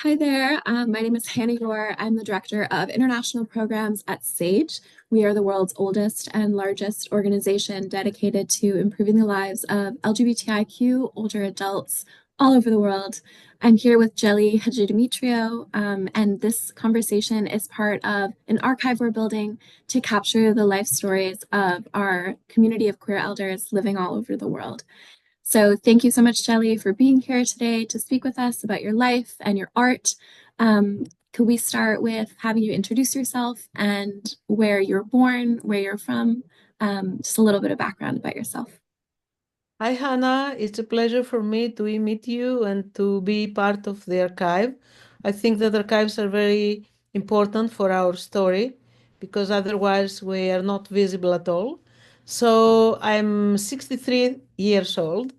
Hi there. My name is Hannah Yore. I'm the Director of International Programs at SAGE. We are the world's oldest and largest organization dedicated to improving the lives of LGBTIQ older adults all over the world. I'm here with Tzeli Hadjidimitriou, and this conversation is part of an archive we're building to capture the life stories of our community of queer elders living all over the world. So thank you so much, Tzeli, for being here today to speak with us about your life and your art. Could we start with having you introduce yourself and where you're born, where you're from, just a little bit of background about yourself. Hi, Hannah. It's a pleasure for me to meet you and to be part of the archive. I think that archives are very important for our story because otherwise we are not visible at all. So I'm 63 years old.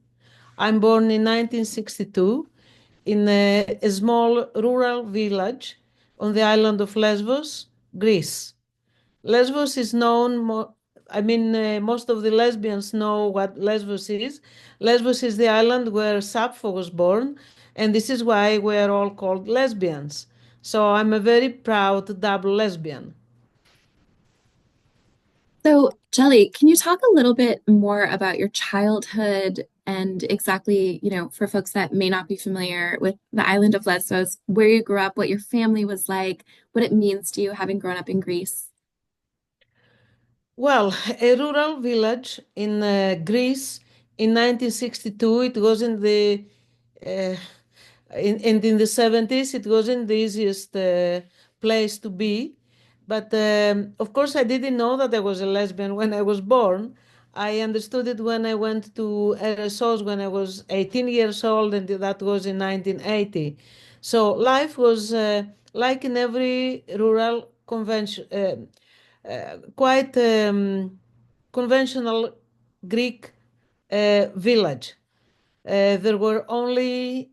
I'm born in 1962 in a small rural village on the island of Lesbos, Greece. Lesbos is known, most of the lesbians know what Lesbos is. Lesbos is the island where Sappho was born, and this is why we are all called lesbians. So I'm a very proud double lesbian. So, Tzeli, can you talk a little bit more about your childhood and exactly, for folks that may not be familiar with the island of Lesbos, where you grew up, what your family was like, what it means to you having grown up in Greece? Well, a rural village in Greece in 1962, it wasn't uh, in the 70s, it wasn't the easiest place to be. But of course, I didn't know that I was a lesbian when I was born. I understood it when I went to RSOs when I was 18 years old, and that was in 1980. So life was like in every rural convention, quite conventional Greek village. There were only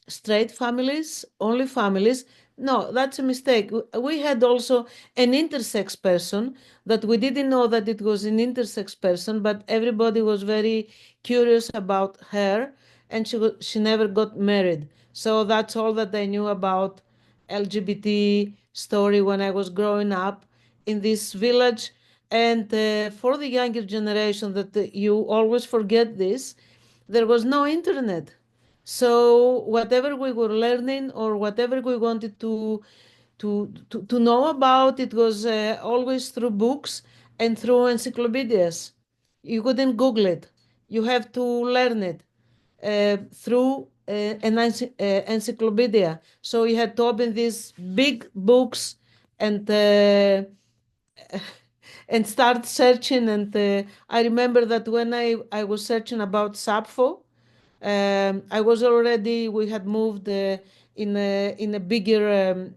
straight families, only families. No, that's a mistake. We had also an intersex person that we didn't know that it was an intersex person, but everybody was very curious about her, and she never got married. So that's all that I knew about LGBT story when I was growing up in this village. And for the younger generation, that you always forget this, there was no internet. So whatever we were learning or whatever we wanted to know about, it was always through books and through encyclopedias. You couldn't Google it. You have to learn it through an encyclopedia. So you had to open these big books and and start searching. And I remember that when I was searching about Sappho, we had moved in a bigger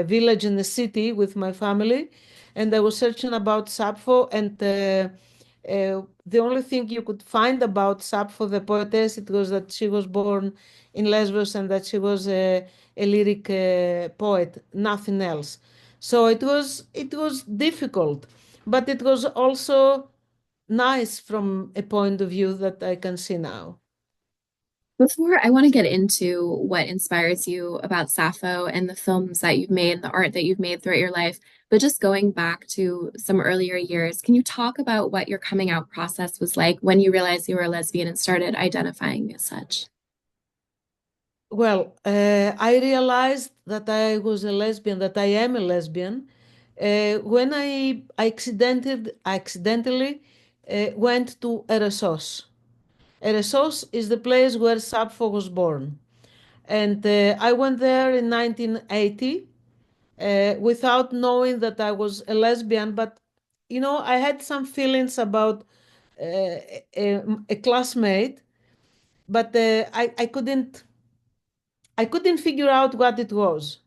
village in the city with my family, and I was searching about Sappho, and the only thing you could find about Sappho, the poetess, it was that she was born in Lesbos and that she was a lyric poet, nothing else. So it was difficult, but it was also nice from a point of view that I can see now. Before I want to get into what inspires you about Sappho and the films that you've made and the art that you've made throughout your life, but just going back to some earlier years, can you talk about what your coming out process was like when you realized you were a lesbian and started identifying as such? Well, I realized that I was a lesbian, that I am a lesbian, when I accidentally went to Eresos. Eresos is the place where Sappho was born. And I went there in 1980 without knowing that I was a lesbian. But, I had some feelings about a classmate, but I couldn't figure out what it was.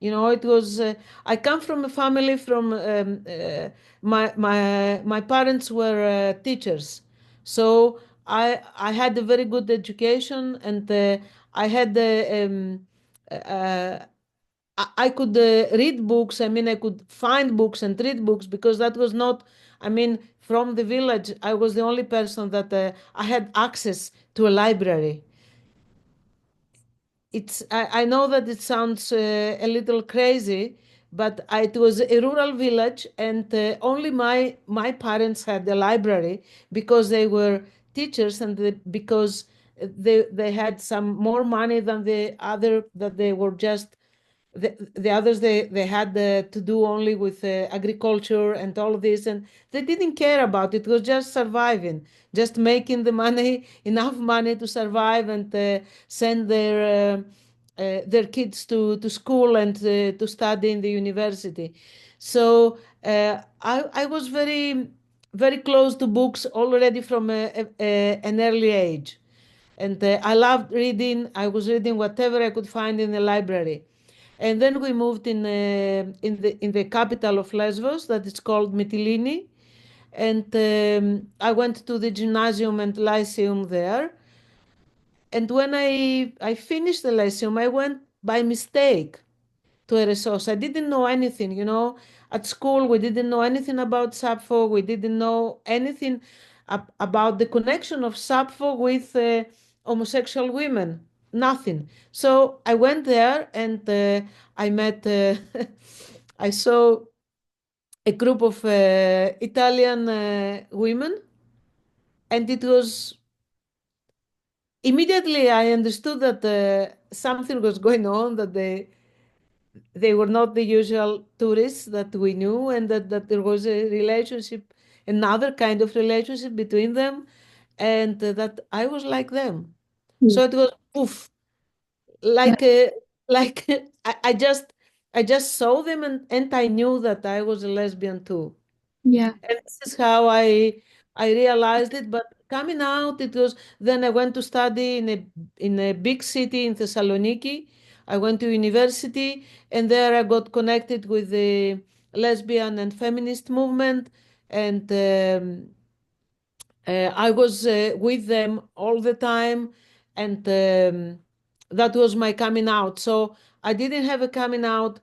It was. I come from a family from my parents were teachers, so I had a very good education, and I had I could read books. I mean, I could find books and read books because that was not. I mean, from the village, I was the only person that I had access to a library. I know that it sounds a little crazy, but it was a rural village, and only my parents had a library because they were teachers, and because they had some more money than the other, that they were just the others, they had to do only with agriculture and all of this, and they didn't care about it. It was just surviving, just making the money, enough money to survive, and send their kids to school, and to study in the university. So I was very close to books already from an early age, and I loved reading. I was reading whatever I could find in the library. And then we moved in the capital of Lesbos, that is called Mytilene. And I went to the gymnasium and lyceum there. And when I finished the lyceum, I went by mistake to a resource. I didn't know anything, At school, we didn't know anything about Sappho. We didn't know anything about the connection of Sappho with homosexual women. Nothing. So I went there, and I met, I saw a group of Italian women, and it was immediately I understood that something was going on, that they were not the usual tourists that we knew, and that there was a relationship, another kind of relationship between them, and that I was like them. Mm. So it was poof, Yeah. like like I just saw them, and I knew that I was a lesbian too. Yeah. And this is how I realized it. But coming out, it was then I went to study in a big city in Thessaloniki. I went to university, and there I got connected with the lesbian and feminist movement, and I was with them all the time, and that was my coming out. So I didn't have a coming out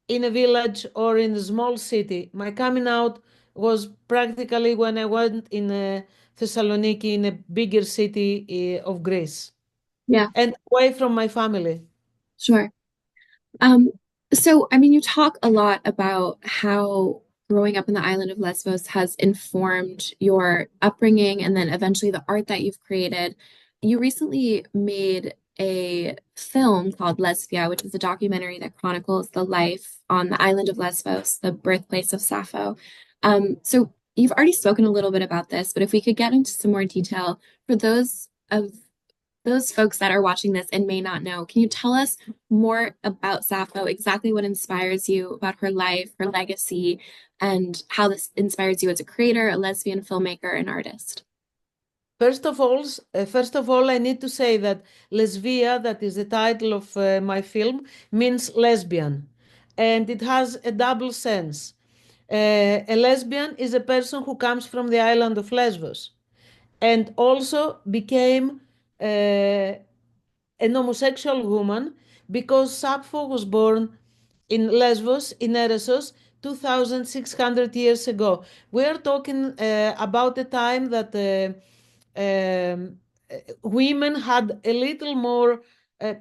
in a village or in a small city. My coming out was practically when I went in Thessaloniki, in a bigger city of Greece, Yeah. and away from my family. Sure. Um, so, I mean, you talk a lot about how growing up in the island of Lesbos has informed your upbringing and then eventually the art that you've created. You recently made a film called Lesbia, which is a documentary that chronicles the life on the island of Lesbos, the birthplace of Sappho. So, you've already spoken a little bit about this, but if we could get into some more detail for those folks that are watching this and may not know, can you tell us more about Sappho, exactly what inspires you about her life, her legacy, and how this inspires you as a creator, a lesbian filmmaker, and artist? First of all, I need to say that lesbia, that is the title of my film, means lesbian, and it has a double sense. A lesbian is a person who comes from the island of Lesbos and also became an homosexual woman because Sappho was born in Lesbos, in Eresos, 2,600 years ago. We are talking about the time that women had a little more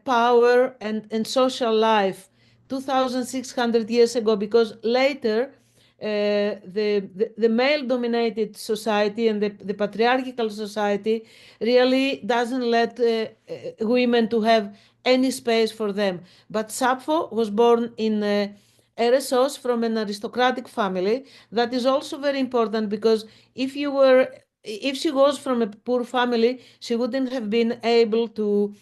power and social life 2,600 years ago, because later the male dominated society and the patriarchal society really doesn't let women to have any space for them. But Sappho was born in Eresos from an aristocratic family. That is also very important, because if she was from a poor family, she wouldn't have been able to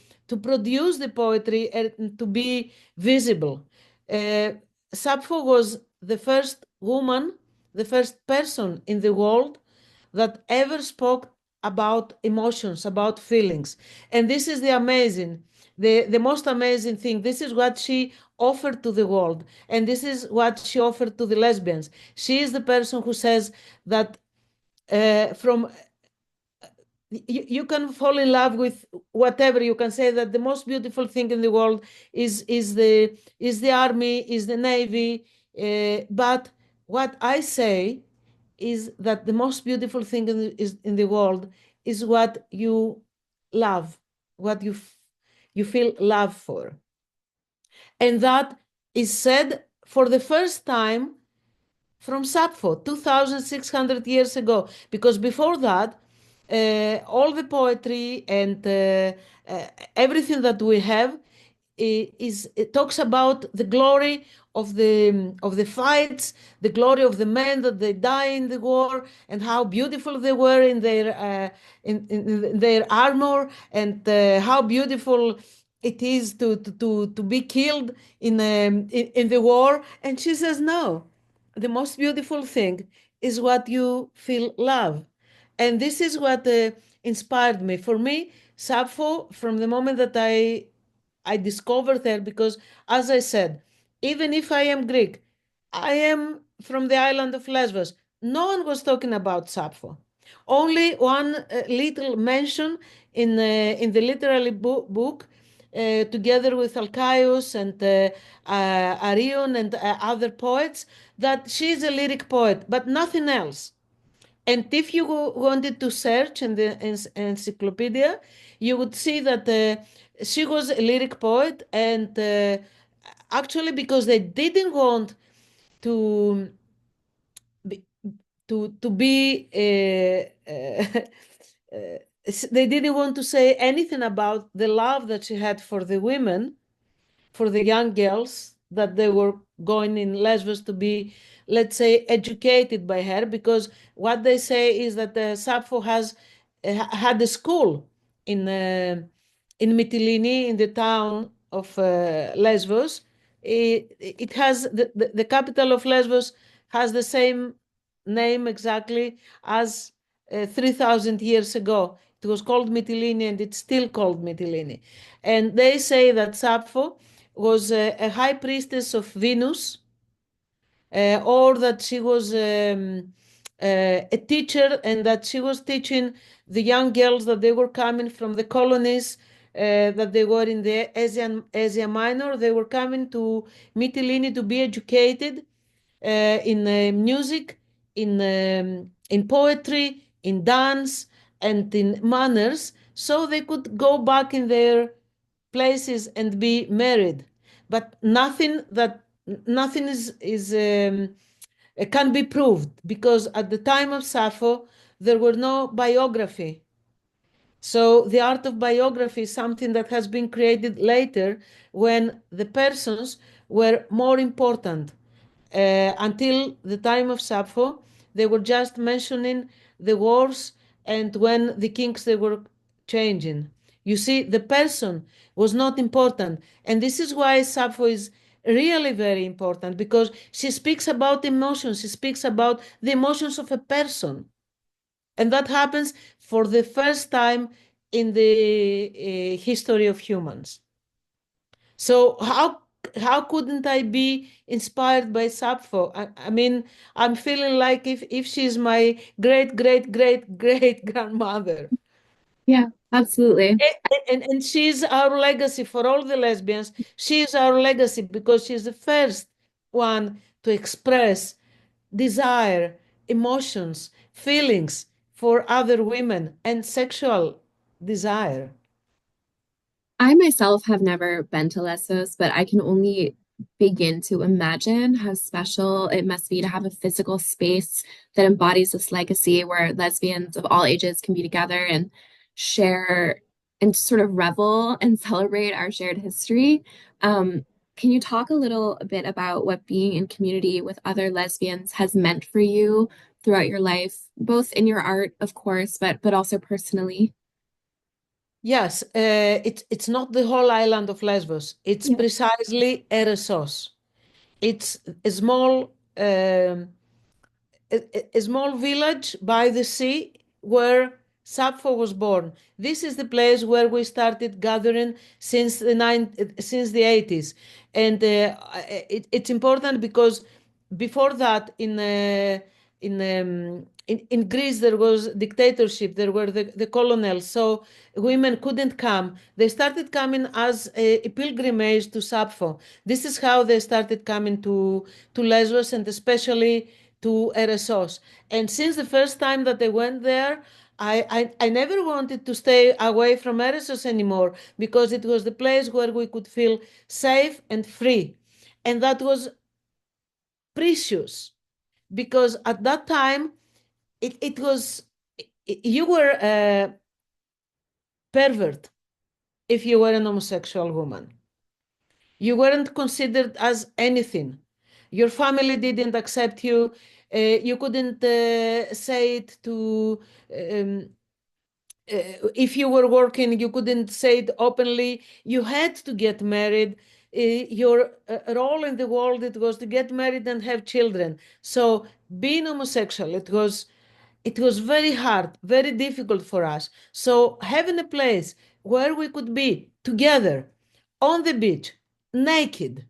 produce the poetry and to be visible. Uh, Sappho was the first woman, the first person in the world that ever spoke about emotions, about feelings. And this is the most amazing thing. This is what she offered to the world. And this is what she offered to the lesbians. She is the person who says that from you can fall in love with whatever. You can say that the most beautiful thing in the world is the army, is the navy, but what I say is that the most beautiful thing in the world is what you love, what you feel love for. And that is said for the first time from Sappho, 2,600 years ago. Because before that, all the poetry and everything that we have it talks about the glory of the fights, the glory of the men that they die in the war, and how beautiful they were in their armor, and how beautiful it is to be killed in the war. And she says, no, the most beautiful thing is what you feel love. And this is what inspired me. For me, Sappho, from the moment that I discovered her, because as I said, even if I am Greek, I am from the island of Lesbos. No one was talking about Sappho. Only one little mention in the literary book, together with Alcaius and Arion and other poets, that she is a lyric poet, but nothing else. And if you wanted to search in the encyclopedia, you would see that she was a lyric poet, and actually, because they didn't want to be, to be they didn't want to say anything about the love that she had for the women, for the young girls that they were going in Lesbos to be, let's say, educated by her, because what they say is that Sappho has had a school in Mytilene, in the town of Lesbos. It has the capital of Lesbos has the same name exactly as 3,000 years ago. It was called Mytilene, and it's still called Mytilene. And they say that Sappho was a high priestess of Venus, or that she was a teacher, and that she was teaching the young girls that they were coming from the colonies, that they were in the Asia Minor. They were coming to Mytilene to be educated in music, in poetry, in dance, and in manners, so they could go back in their places and be married. But nothing is can be proved, because at the time of Sappho there were no biography. So the art of biography is something that has been created later, when the persons were more important. Until the time of Sappho, they were just mentioning the wars and when the kings they were changing. You see, the person was not important. And this is why Sappho is really very important, because she speaks about emotions. She speaks about the emotions of a person. And that happens for the first time in the history of humans. So how couldn't I be inspired by Sappho? I mean, I'm feeling like if she's my great great great great grandmother. Yeah, absolutely. And she's our legacy for all the lesbians. She's our legacy because she's the first one to express desire, emotions, feelings for other women, and sexual desire. I myself have never been to Lesbos, but I can only begin to imagine how special it must be to have a physical space that embodies this legacy where lesbians of all ages can be together and share and sort of revel and celebrate our shared history. Um, can you talk a little bit about what being in community with other lesbians has meant for you throughout your life, both in your art, of course, but also personally? Yes, it's not the whole island of Lesbos. It's Yeah. precisely Eresos. It's a small village by the sea where Sappho was born. This is the place where we started gathering since the 80s, and it's important because before that, in Greece there was dictatorship. There were the colonels, so women couldn't come. They started coming as a pilgrimage to Sappho. This is how they started coming to Lesbos, and especially to Eresos. And since the first time that they went there, I never wanted to stay away from Eresos anymore because it was the place where we could feel safe and free. And that was precious because at that time, it was, you were a pervert if you were an homosexual woman. You weren't considered as anything. Your family didn't accept you. You couldn't say it to, um, if you were working, you couldn't say it openly. You had to get married. Your role in the world, it was to get married and have children. So being homosexual, it was very hard, very difficult for us. So having a place where we could be together on the beach, naked,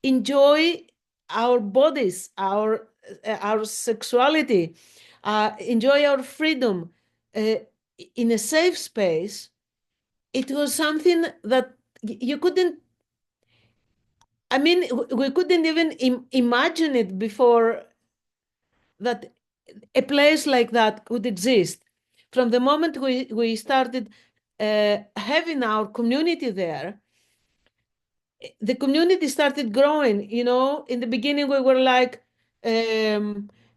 enjoy our bodies, our sexuality, enjoy our freedom uh, in a safe space. It was something that you couldn't. I mean, we couldn't even imagine it before that a place like that could exist. From the moment we started having our community there, the community started growing. In the beginning, we were like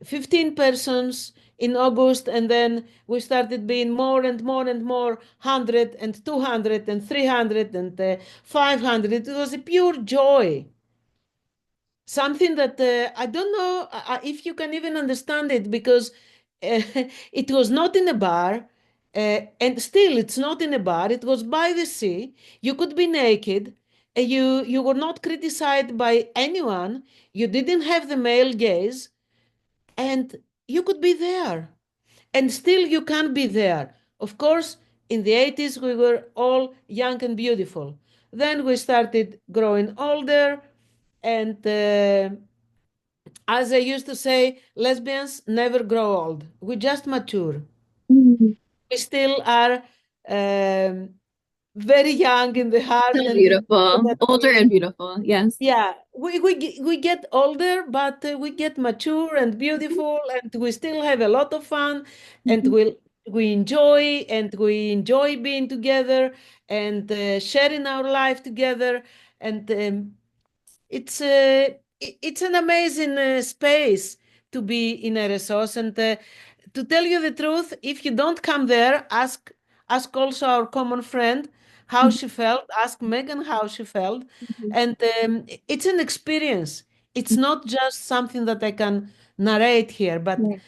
15 persons in August, and then we started being more and more and more, 100 and 200 and 300 and 500. It was a pure joy. Something that I don't know if you can even understand it because it was not in a bar, and still it's not in a bar. It was by the sea. You could be naked. You were not criticized by anyone. You didn't have the male gaze, and you could be there. And still you can be there. Of course, in the 80s, we were all young and beautiful. Then we started growing older, and as I used to say, lesbians never grow old. We just mature. Mhm. We still are um, very young in the heart, So and we feel beautiful, that older and beautiful. Yes. yeah, we get older, but we get mature and beautiful, and we still have a lot of fun, and Mhm. we enjoy being together and sharing our life together, and it's an amazing space to be in a resource. And to tell you the truth, if you don't come there, ask also our common friend how Mhm. she felt. Ask Megan how she felt, Mhm. and it's an experience. It's not just something that I can narrate here, but Right.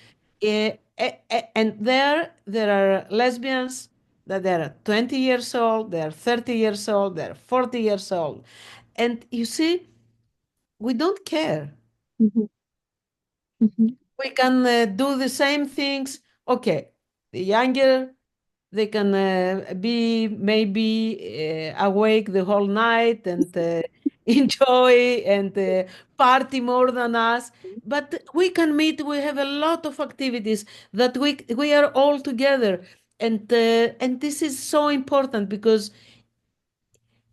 and there are lesbians that they're 20 years old, they're 30 years old, they're 40 years old, and you see we don't care. Mhm. Mhm. We can do the same things. Okay, the younger, they can be maybe awake the whole night and enjoy and party more than us. But we can meet. We have a lot of activities that we are all together, and this is so important because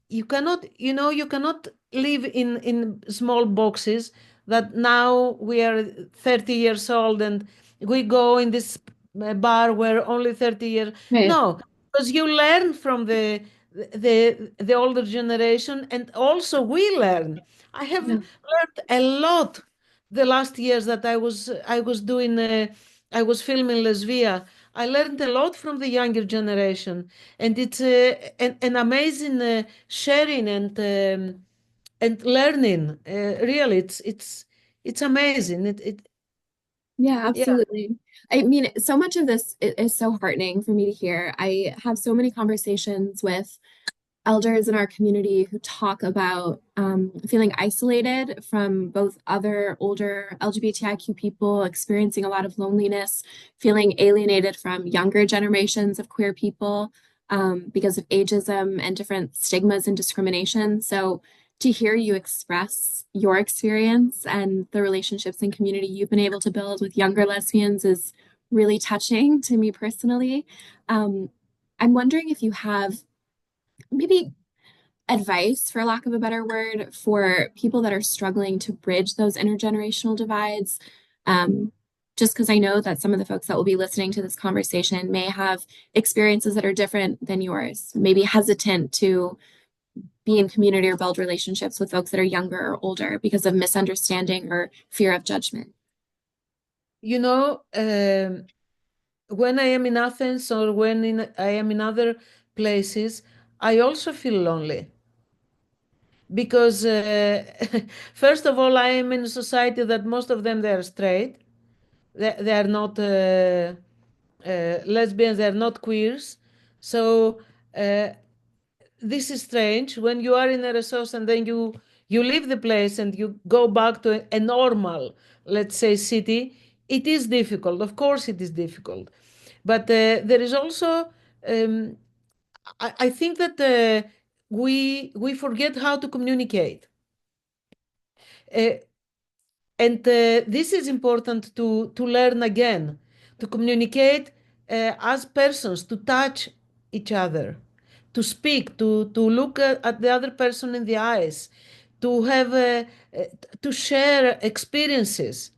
you cannot live in small boxes that now we are 30 years old and we go in this bar where only 30 years. Right. No, because you learn from the older generation, and also we learn. I have Yeah. learned a lot the last years that I was doing I was filming Lesvia. I learned a lot from the younger generation, and it's an amazing sharing and learning. Really, it's amazing. Yeah, Yeah. absolutely. I mean, so much of this is so heartening for me to hear. I have so many conversations with elders in our community who talk about feeling isolated from both other older LGBTIQ people, experiencing a lot of loneliness, feeling alienated from younger generations of queer people because of ageism and different stigmas and discrimination. So to hear you express your experience and the relationships and community you've been able to build with younger lesbians is really touching to me personally. Um, I'm wondering if you have maybe advice, for lack of a better word, for people that are struggling to bridge those intergenerational divides. Um, just because I know that some of the folks that will be listening to this conversation may have experiences that are different than yours, maybe hesitant to be in community or build relationships with folks that are younger or older because of misunderstanding or fear of judgment. You know, when I am in Athens or I am in other places, I also feel lonely because, first of all, I am in a society that most of them they are straight. They are not lesbians. They are not queers. So this is strange when you are in a resource and then you leave the place and you go back to a normal, let's say, city. It is difficult. Of course, it is difficult, but there is also. I think that we forget how to communicate. Uh, And this is important to learn again, to communicate as persons, to touch each other, to speak, to look at the other person in the eyes, to have to share experiences.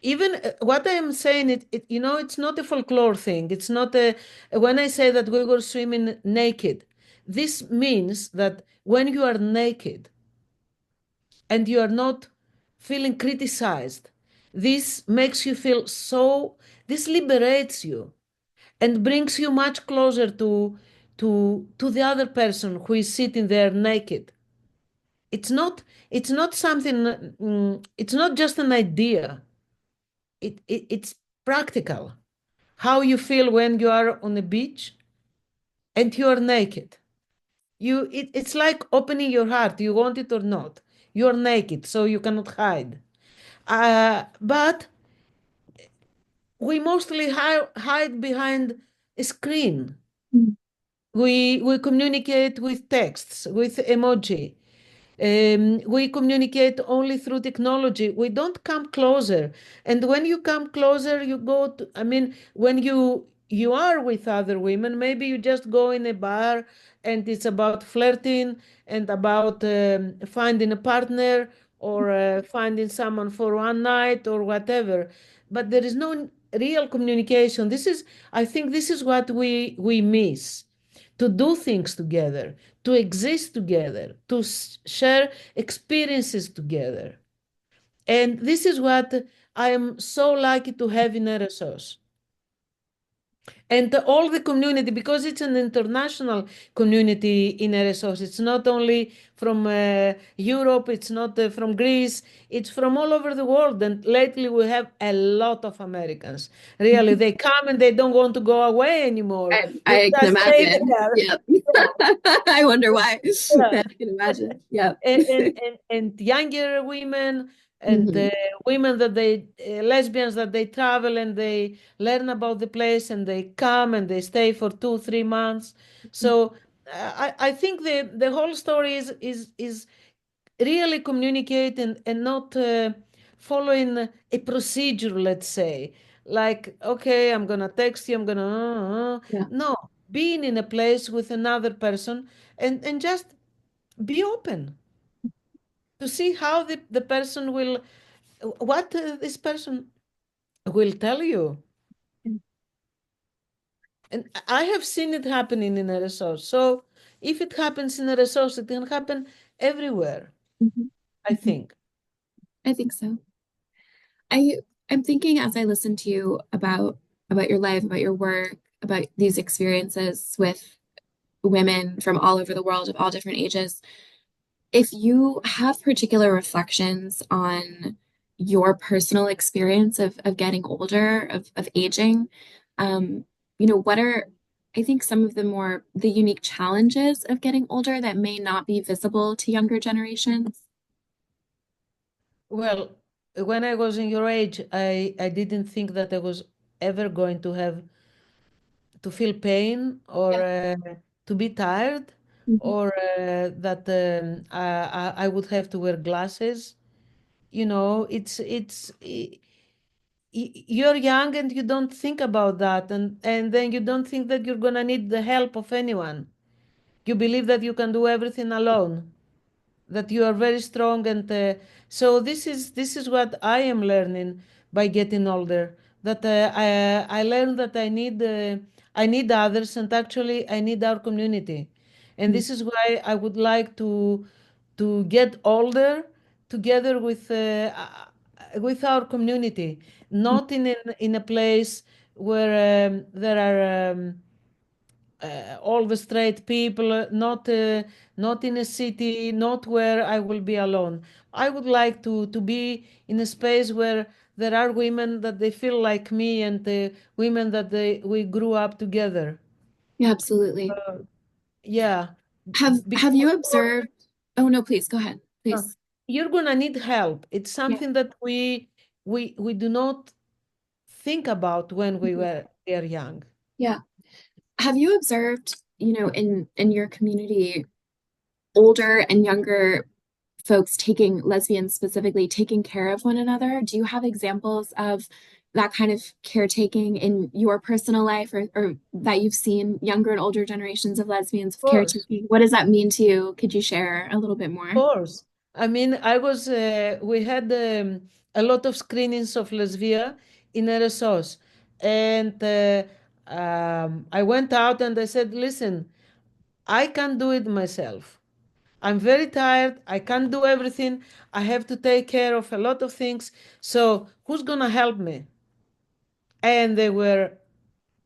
Even what I am saying, it's not a folklore thing. It's not a, when I say that we were swimming naked, this means that when you are naked, and you are not feeling criticized, this makes you feel so, this liberates you and brings you much closer to the other person who is sitting there naked. It's not something, it's not just an idea. It's practical. How you feel when you are on the beach and you are naked. It's like opening your heart. You want it or not. You're naked, so you cannot hide. But we mostly hide behind a screen. Mm. We communicate with texts, with emoji. We communicate only through technology. We don't come closer. And when you come closer, you go to, I mean, when you are with other women, maybe you just go in a bar and it's about flirting and about finding a partner or finding someone for one night or whatever. But there is no real communication. I think this is what we miss, to do things together, to exist together, to share experiences together. And this is what I am so lucky to have in RSOs. And all the community, because it's an international community in RSOs, it's not only from Europe, it's not from Greece, it's from all over the world. And lately we have a lot of Americans. Really, they come and they don't want to go away anymore. They I can just stay imagine. there. Yep. Yeah. I wonder why. Yeah. I can imagine. Yep. And younger women and Hmm. women that they lesbians that they travel and they learn about the place and they come and they stay for 2 3 months. So I think the whole story is really communicate and not following a procedure, let's say, like, okay, I'm gonna text you, I'm gonna Yeah. no, being in a place with another person and just be open to see how the person will, what this person will tell you. And I have seen it happening in a resource. So if it happens in a resource, it can happen everywhere, Mhm. I Mhm. think. I think so. I I'm thinking as I listen to you about your life, about your work, about these experiences with women from all over the world of all different ages. If you have particular reflections on your personal experience of getting older, of aging, um, what are, I think, some of the unique challenges of getting older that may not be visible to younger generations? Well, when I was in your age, I didn't think that I was ever going to feel pain or Yeah. to be tired Mhm. or that I would have to wear glasses. You're young and you don't think about that, and then you don't think that you're gonna need the help of anyone. You believe that you can do everything alone, that you are very strong, and so this is what I am learning, by getting older. That I learned that I need others, and actually I need our community. And Mm. this is why I would like to get older together with our community, not in a place where there are all the straight people, not in a city, not where I will be alone. I would like to be in a space where there are women that they feel like me, and women that we grew up together. Yeah, absolutely. Yeah, Have you because observed? Oh no, please go ahead, uh, please. you're gonna need help. It's Yeah. something that we do not think about when Mhm. we are young. Yeah. Have you observed, in your community, older and younger folks taking lesbians specifically taking care of one another? Do you have examples of that kind of caretaking in your personal life or that you've seen younger and older generations of lesbians Of course. caretaking? What does that mean to you? Could you share a little bit more? Course. I mean, we had a lot of screenings of lesbia in RSOs. And I went out and I said, listen, I can't do it myself. I'm very tired. I can't do everything. I have to take care of a lot of things. So who's going to help me? And there were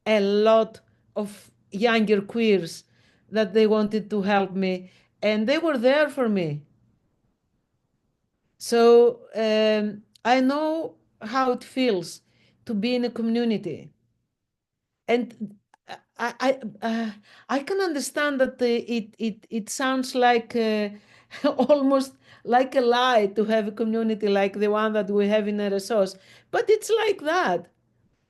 a lot of younger queers that they wanted to help me. And they were there for me. So I know how it feels to be in a community, and I can understand that it sounds like almost like a lie to have a community like the one that we have in RSOs, but it's like that.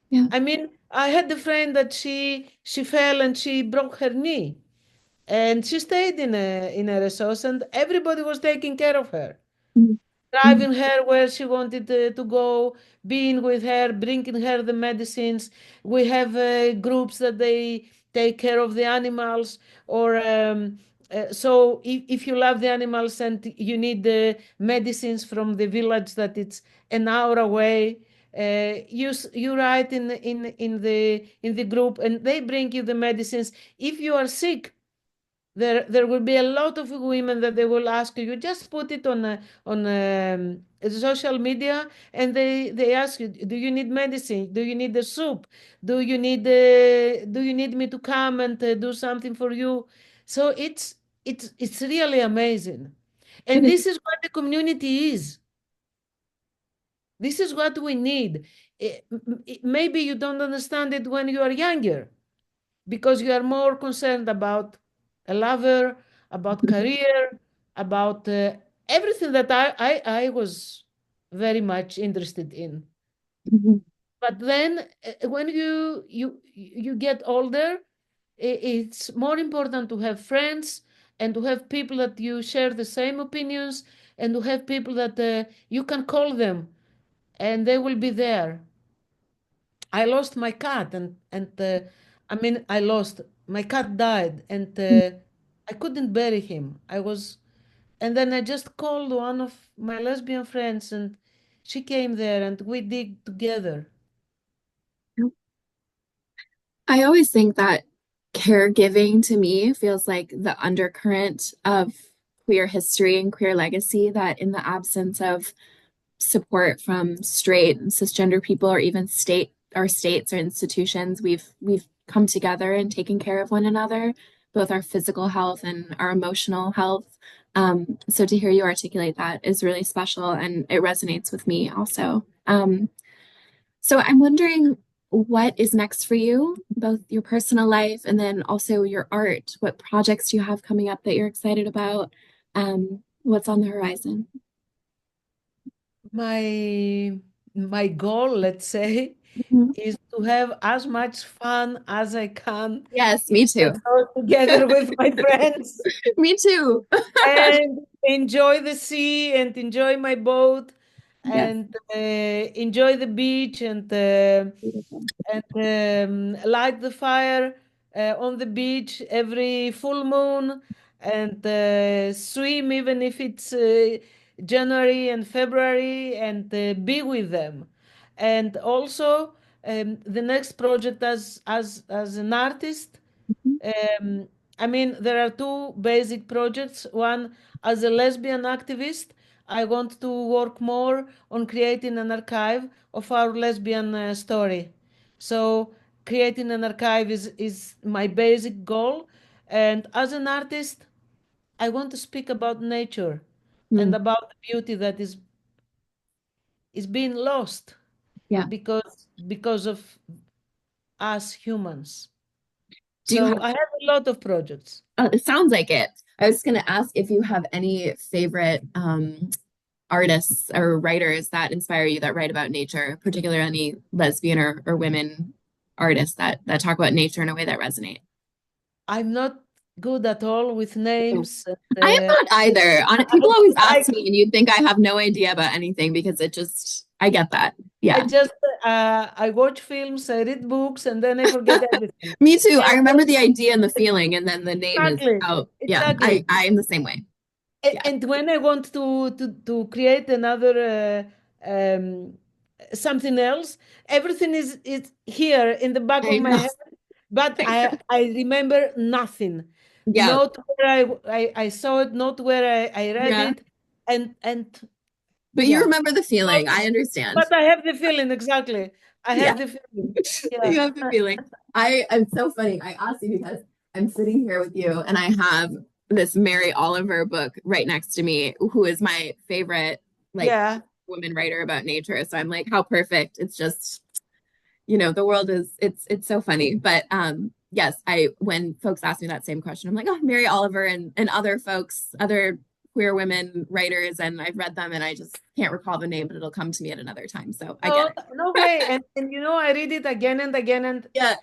Yeah. I mean, I had a friend that she fell and she broke her knee, and she stayed in RSOs, and everybody was taking care of her, Mhm. Mhm. driving her where she wanted to go, being with her, bringing her the medicines. We have groups that they take care of the animals, or so if you love the animals and you need the medicines from the village that it's an hour away, you write in the group and they bring you the medicines. If you are sick, there will be a lot of women that they will ask you. You just put it on social media, and they ask you, do you need medicine? Do you need the soup? Do you need me to come and do something for you? So it's really amazing, It and is. this is what the community is. This is what we need. Maybe you don't understand it when you are younger because you are more concerned about a lover, about career, about everything that I was very much interested in. Mhm. But then when you get older, it's more important to have friends and to have people that you share the same opinions and to have people that you can call them and they will be there. I lost my cat, and I mean I lost my cat died, and I couldn't bury him. And then I just called one of my lesbian friends, and she came there, and we dig together. I always think that caregiving to me feels like the undercurrent of queer history and queer legacy, that in the absence of support from straight and cisgender people or even states or institutions, we've come together and taken care of one another, both our physical health and our emotional health. So to hear you articulate that is really special and it resonates with me also. So I'm wondering what is next for you, both your personal life and then also your art. What projects do you have coming up that you're excited about? What's on the horizon? My goal, let's say, Mhm. is to have as much fun as I can Yes, in me too. Lesotho together with my friends Me too. and enjoy the sea and enjoy my boat Yes. and enjoy the beach Beautiful. and light the fire on the beach every full moon and swim even if it's January and February and be with them. And also the next project as an artist. Mhm. um, I mean, there are two basic projects. One, as a lesbian activist, I want to work more on creating an archive of our lesbian story. So, creating an archive is my basic goal. And as an artist, I want to speak about nature and Mm, about the beauty that is being lost yeah. because of us humans. Do you have, So I have a lot of projects. it sounds like it. I was going to ask if you have any favorite artists or writers that inspire you that write about nature, particularly any lesbian or women artists that talk about nature in a way that resonate. I'm not good at all with Oh. names. And, I am not either. On it, people I, always I, ask me, and you'd think I have no idea about anything because it just, I get that. I Yeah. just I watch films, I read books, and then I forget everything. Me too. I And remember the idea and the feeling, and then the name is exactly, out. Yeah, exactly. I am the same way. Yeah, And when I want to create another something else, everything is here in the back of I my know. head, but I know. I remember nothing. Yeah, Not where I saw it, not where I read yeah. it, and But you yeah. remember the feeling. I understand. But I have the feeling exactly. I Yeah, have the feeling. Yeah. you have the feeling. I'm so funny. I asked you because I'm sitting here with you, and I have this Mary Oliver book right next to me, who is my favorite, like, Yeah. woman writer about nature. So I'm like, how perfect. It's just the world is it's so funny. But yes, I when folks ask me that same question, I'm like, oh, Mary Oliver and other folks, other queer women writers, and I've read them and I just can't recall the name, but it'll come to me at another time. So I get No, it. no way. And I read it again and again, and Yeah,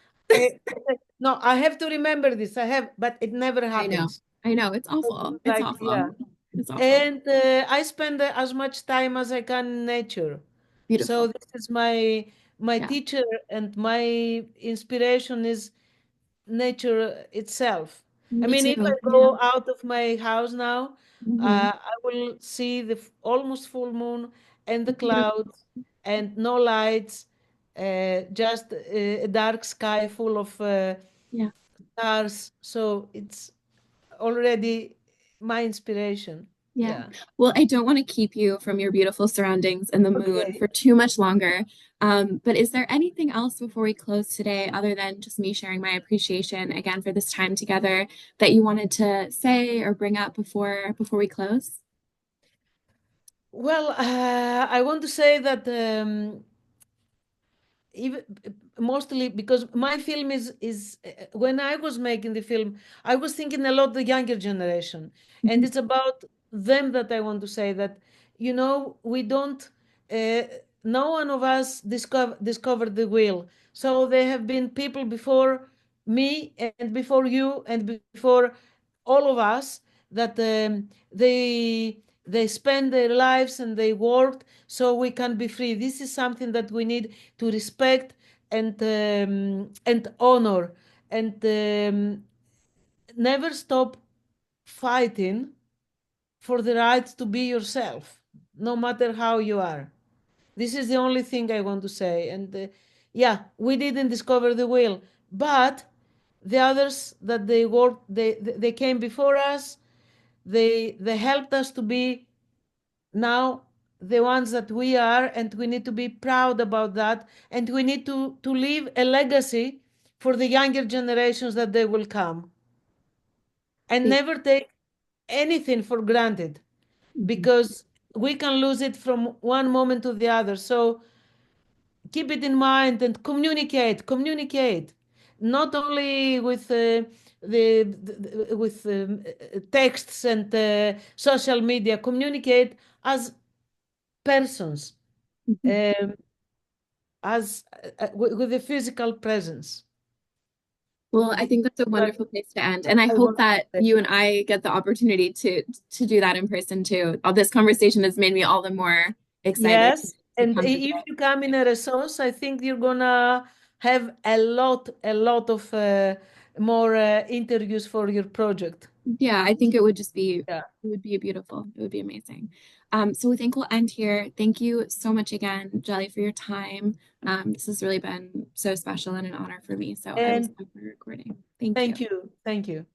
no, I have to remember this. I have, but it never I know. happens. I know. It's awful. It's Like, awful. yeah. It's awful. And I spend as much time as I can in nature. So Beautiful. this is my Yeah. teacher, and my inspiration is nature itself. I Me mean, if I too. Yeah. go out of my house now, Hmm. I will see the almost full moon and the Beautiful. clouds and no lights, just a dark sky full of Yeah. stars. So it's already my inspiration. Yeah. Yeah. Well, I don't want to keep you from your beautiful surroundings and the moon Okay. for too much longer. But is there anything else before we close today, other than just me sharing my appreciation again for this time together, that you wanted to say or bring up before we close? Well, I want to say that even mostly because my film is when I was making the film, I was thinking a lot the younger generation, and Mhm. it's about them that I want to say that we don't uh, no one of us discovered the wheel. So there have been people before me and before you and before all of us that they spend their lives and they worked so we can be free. This is something that we need to respect and honor, and never stop fighting for the right to be yourself, no matter how you are. This is the only thing I want to say. And yeah, we didn't discover the wheel, but the others that they worked, they came before us. They helped us to be now the ones that we are, and we need to be proud about that, and we need to leave a legacy for the younger generations that they will come, and Thank never take anything for granted, you. because we can lose it from one moment to the other. So keep it in mind and communicate, not only with with texts and social media. Communicate as persons, Mhm. um, as with the physical presence. Well, I think that's a That wonderful place to end. And I I hope want to that say. you and I get the opportunity to do that in person too. All this conversation has made me all the more excited Yes, to and come visit. if you come in a resource, I think you're gonna have a lot of more interviews for your project. Yeah, I think it would just be Yeah. it would be beautiful. It would be amazing. So we think we'll end here. Thank you so much again, Jelly, for your time. This has really been so special and an honor for me. So I will And stop the recording. Thank you. thank you. Thank you.